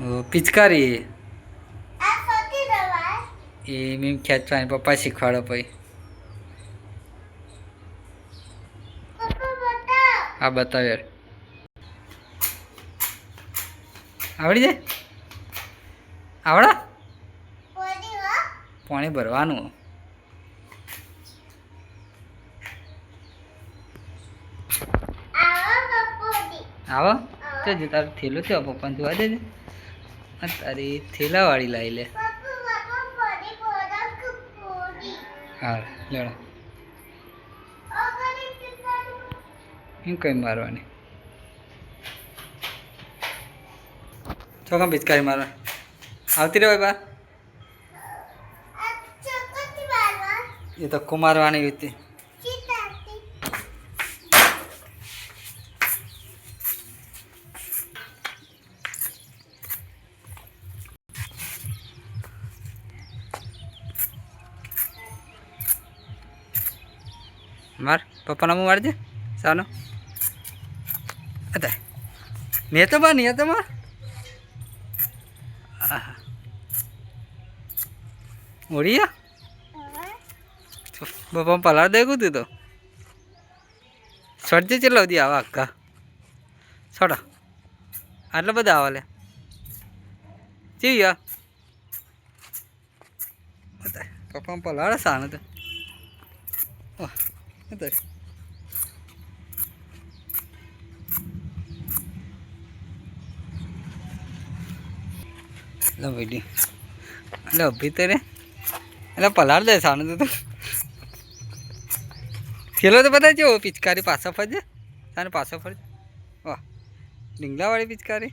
પિચકારી એ મેં ખેંચવાની પપ્પા શીખવાડો પછી. હા બતાવ યાર. આવડી જાય આવડા પાણી ભરવાનું. આવો તો જો તારું થેલું છે પપ્પાને જોવા દેજે. તારી થેલા વાળી લાવી લે. હા લેડો એમ કઈ મારવાની ચોકમ પિચકારી મારવા આવતી રહે બા. એ તો કુમારવાની હતી. માર પપ્પાના મું મારજે સાનો. અતા મેં તો બા નહીં તો માર. ઓળિયા પપ્પા પલાળ દે તું તો છોડજે ચેટલા સુધી આવા અક્કા છોડો આટલા બધા આવા લે ચીયા પપ્પા પલાળ સાનો તો લો ભાઈ એટલે અભી તો રે એટલે પલાળ દે સાનું તો થેલો તો બધા છે પિચકારી પાછા ફરજે સાને પાછો ફરજે. વાહ ડીંગલાવાળી પિચકારી.